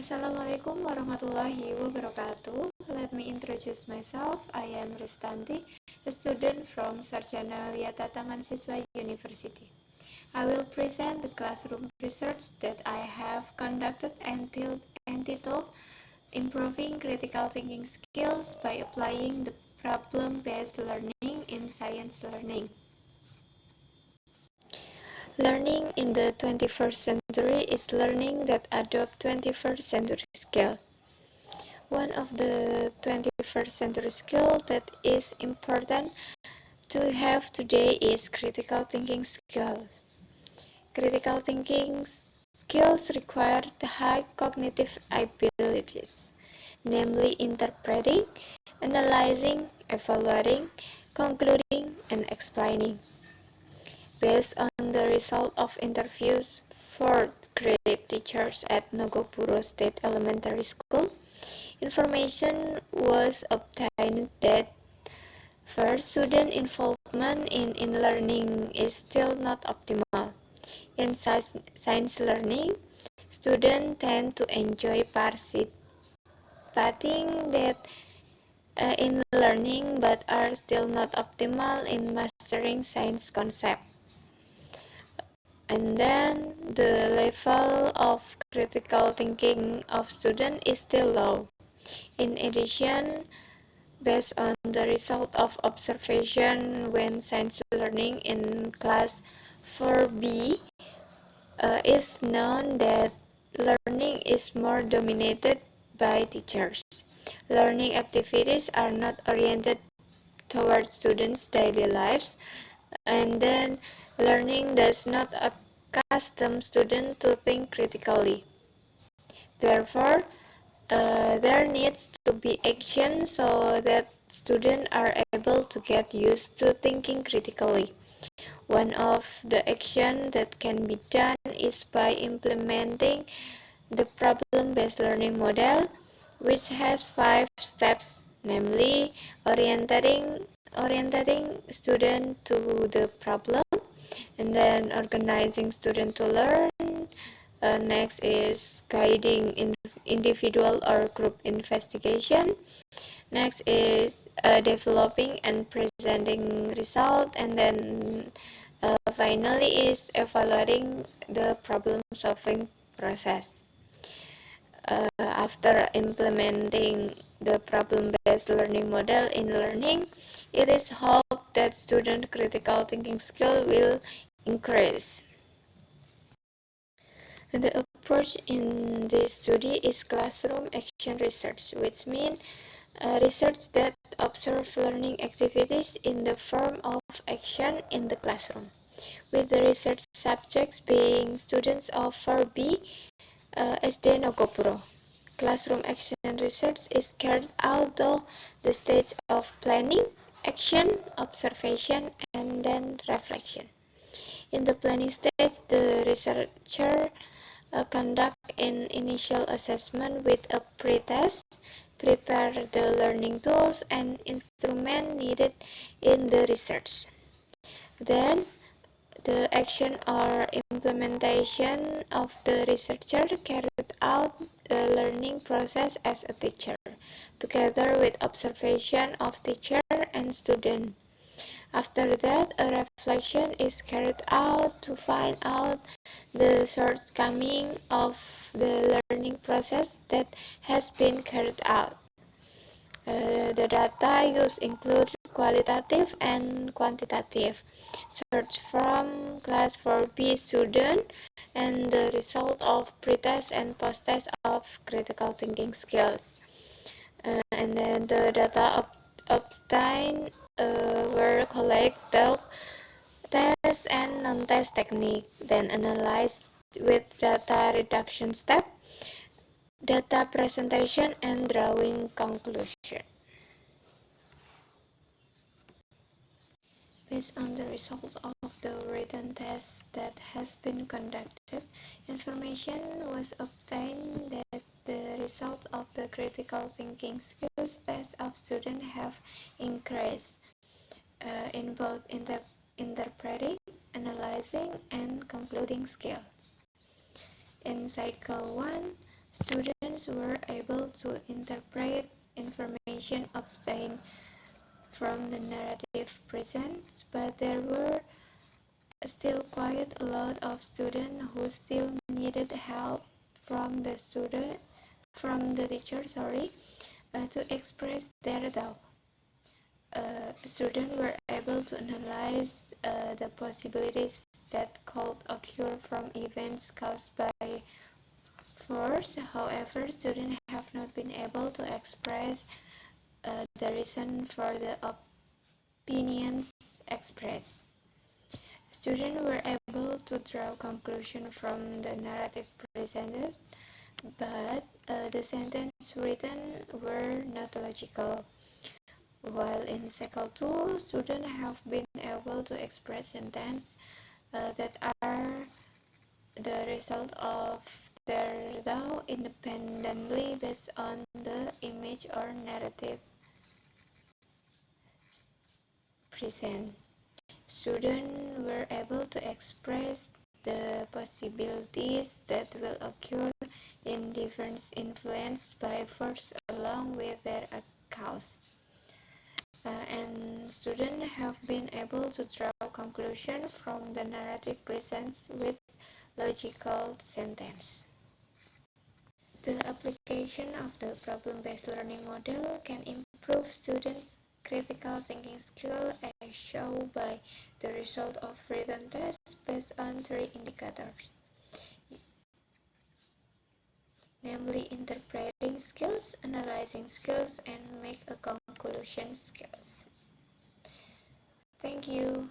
Assalamualaikum warahmatullahi wabarakatuh. Let me introduce myself. I am Ristanti, a student from Sarjana Wiyata Taman Siswa University. I will present the classroom research that I have conducted entitled Improving Critical Thinking Skills by Applying the Problem-Based Learning in Science Learning. Learning in the 21st century is learning that adopts 21st century skills. One of the 21st century skills that is important to have today is critical thinking skills. Critical thinking skills require the high cognitive abilities, namely interpreting, analyzing, evaluating, concluding, and explaining. Based on the result of interviews for grade teachers at Nogopuro State Elementary School, information was obtained that first, student involvement in learning is still not optimal. In science learning, students tend to enjoy participating in learning but are still not optimal in mastering science concepts. And then the level of critical thinking of students is still low. In addition, based on the result of observation when science learning in class 4B, is known that learning is more dominated by teachers. Learning activities are not oriented toward students' daily lives, and then learning does not accustom students to think critically. Therefore, there needs to be action so that students are able to get used to thinking critically. One of the actions that can be done is by implementing the problem-based learning model, which has 5 steps, namely orienting student to the problem, and then organizing student to learn. Next is guiding individual or group investigation. Next is developing and presenting result, and then finally is evaluating the problem solving process. After implementing the problem-based learning model in learning, it is hoped that student critical thinking skill will increase. And the approach in this study is classroom action research, which means research that observes learning activities in the form of action in the classroom, with the research subjects being students of 4B SD Nogopuro. Classroom action research is carried out to the stage of planning, action, observation, and then reflection. In the planning stage, the researcher conduct an initial assessment with a pre-test, prepare the learning tools and instruments needed in the research. Then, the action or implementation of the researcher carried out the learning process as a teacher, together with observation of teacher and student. After that, a reflection is carried out to find out the shortcoming of the learning process that has been carried out. The data used include qualitative and quantitative search from class 4B student and the result of pre-test and post-test of critical thinking skills. And then the data obtained were collected, test and non-test technique, then analyzed with data reduction step, data presentation, and drawing conclusion. Based on the results of the written test that has been conducted, information was obtained that the result of the critical thinking skills test of students have increased in both interpreting, analyzing, and concluding skills. In cycle 1, Students were able to interpret information obtained from the narrative presents, but there were still quite a lot of students who still needed help from the teacher, to express their doubt. Students were able to analyze the possibilities that could occur from events caused by force. However, students have not been able to express the reason for the opinions expressed. Students were able to draw conclusions from the narrative presented, but the sentences written were not logical. While in Cycle 2, students have been able to express sentences that are the result of their thought independently based on the image or narrative present. Students were able to express the possibilities that will occur in different influenced by force along with their cause. And students have been able to draw conclusions from the narrative presents with logical sentence. The application of the problem-based learning model can improve students' critical thinking skill as shown by the result of written tests based on three indicators, namely interpreting skills, analyzing skills, and make a conclusion skills. Thank you.